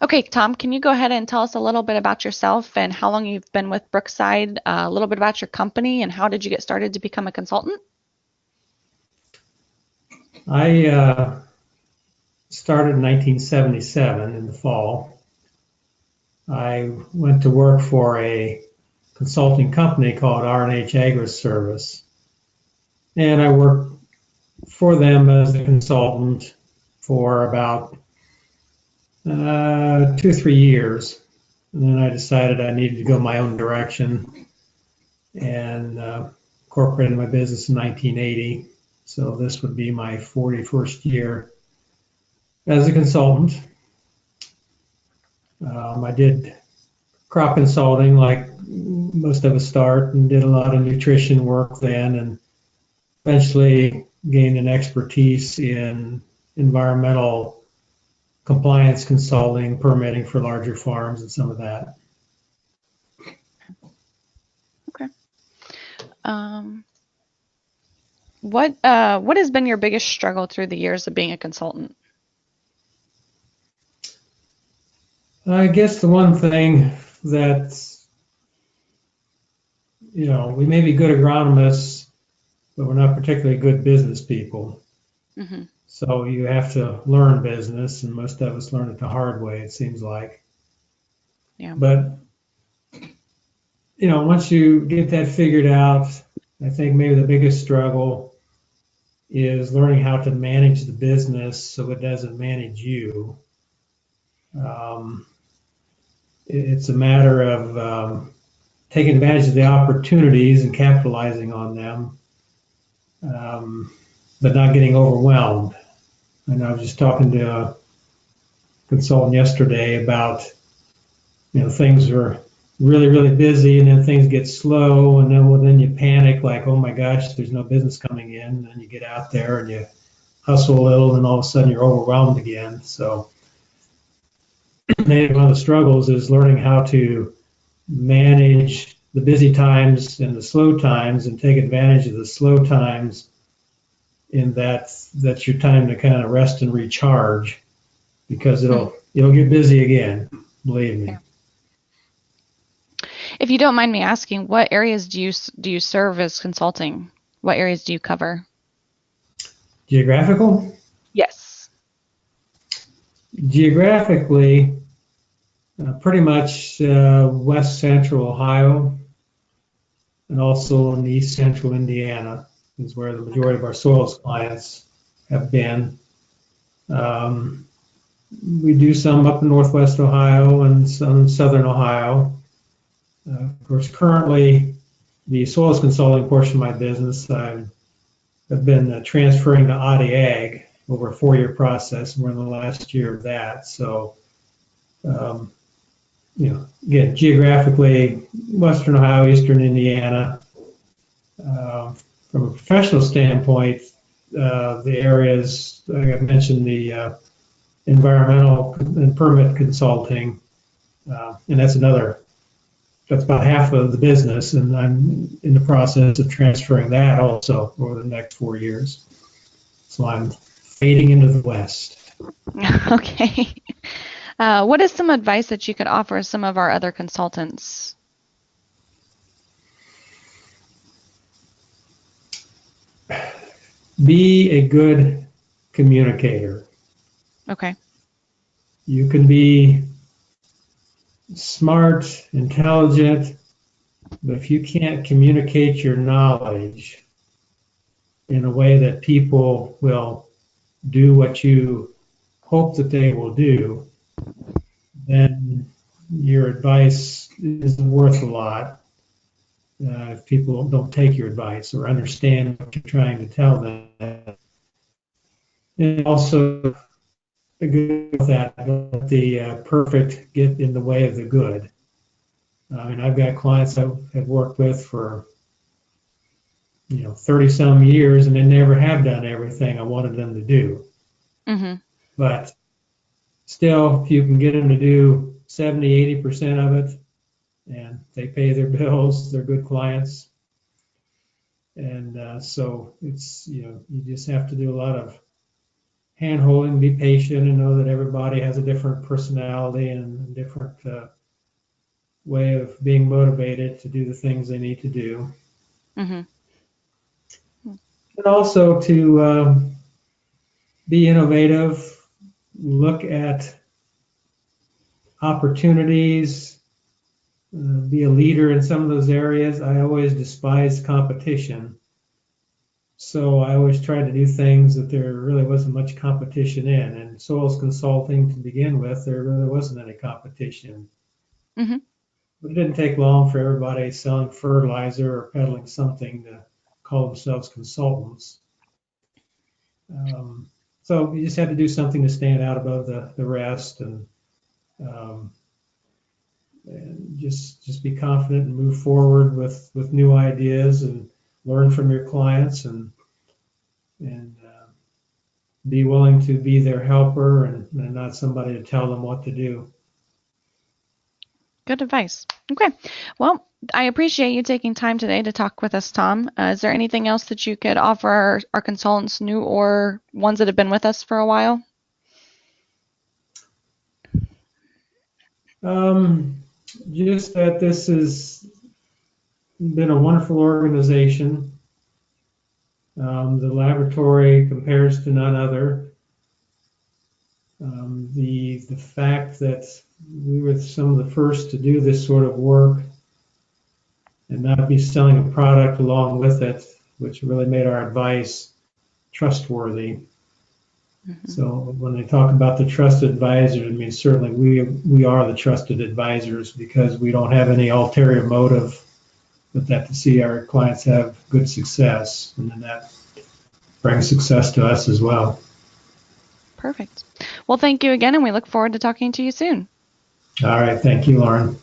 Okay, Tom, can you go ahead and tell us a little bit about yourself and how long you've been with Brookside, a little bit about your company, and how did you get started to become a consultant? I started in 1977 in the fall. I went to work for a consulting company called R&H Agri-Service, and I worked for them as a consultant for about 2 or 3 years. And then I decided I needed to go my own direction and incorporated my business in 1980. So this would be my 41st year as a consultant. I did crop consulting like most of us start and did a lot of nutrition work then and eventually gained an expertise in environmental compliance consulting, permitting for larger farms and some of that. Okay. Um, what has been your biggest struggle through the years of being a consultant? I guess the one thing that, we may be good agronomists, but we're not particularly good business people. Hmm. So you have to learn business, and most of us learn it the hard way, it seems like. Yeah. But, once you get that figured out, I think maybe the biggest struggle is learning how to manage the business so it doesn't manage you. Um, it's a matter of taking advantage of the opportunities and capitalizing on them, but not getting overwhelmed. And I was just talking to a consultant yesterday about, things are really, really busy and then things get slow and then you panic like, oh my gosh, there's no business coming in. And then you get out there and you hustle a little and all of a sudden you're overwhelmed again. So maybe one of the struggles is learning how to manage the busy times and the slow times and take advantage of the slow times in that's your time to kind of rest and recharge because Hmm. it'll get busy again, believe me. Yeah. If you don't mind me asking, what areas do you serve as consulting? What areas do you cover? Geographical? Yes. Geographically, pretty much west central Ohio and also in east central Indiana is where the Okay. majority of our soils clients have been. Um, we do some up in northwest Ohio and some in southern Ohio. Of course, currently, the soils consulting portion of my business, I've been transferring to Audi Ag over a 4-year process, and we're in the last year of that. So, um, again, geographically, Western Ohio, Eastern Indiana. Uh, from a professional standpoint, the areas, like I mentioned, the environmental and permit consulting, and that's about half of the business, and I'm in the process of transferring that also over the next 4 years. So I'm fading into the West. Okay. What is some advice that you could offer some of our other consultants? Be a good communicator. Okay. You can be smart, intelligent, but if you can't communicate your knowledge in a way that people will do what you hope that they will do, then your advice isn't worth a lot if people don't take your advice or understand what you're trying to tell them. And also, the good with that, the perfect get in the way of the good. I mean, I've got clients I have worked with for 30 some years and they never have done everything I wanted them to do. Hmm. But still, if you can get them to do 70, 80% of it and they pay their bills, they're good clients. And so it's, you just have to do a lot of hand-holding, be patient, and know that everybody has a different personality and a different way of being motivated to do the things they need to do. Mm-hmm. And also to be innovative, look at opportunities, be a leader in some of those areas. I always despise competition. So I always tried to do things that there really wasn't much competition in. And soils consulting to begin with, there really wasn't any competition. Mm-hmm. But it didn't take long for everybody selling fertilizer or peddling something to call themselves consultants. Um, so you just had to do something to stand out above the rest, um, and just be confident and move forward with new ideas and learn from your clients and be willing to be their helper and not somebody to tell them what to do. Good advice. Okay. Well, I appreciate you taking time today to talk with us, Tom. Is there anything else that you could offer our consultants, new or ones that have been with us for a while? Um, just that this has been a wonderful organization. The laboratory compares to none other. The fact that we were some of the first to do this sort of work and not be selling a product along with it, which really made our advice trustworthy. Mm-hmm. So when they talk about the trusted advisors, I mean certainly we are the trusted advisors because we don't have any ulterior motive but that to see our clients have good success, and then that brings success to us as well. Perfect. Well, thank you again, and we look forward to talking to you soon. All right, thank you, Lauren.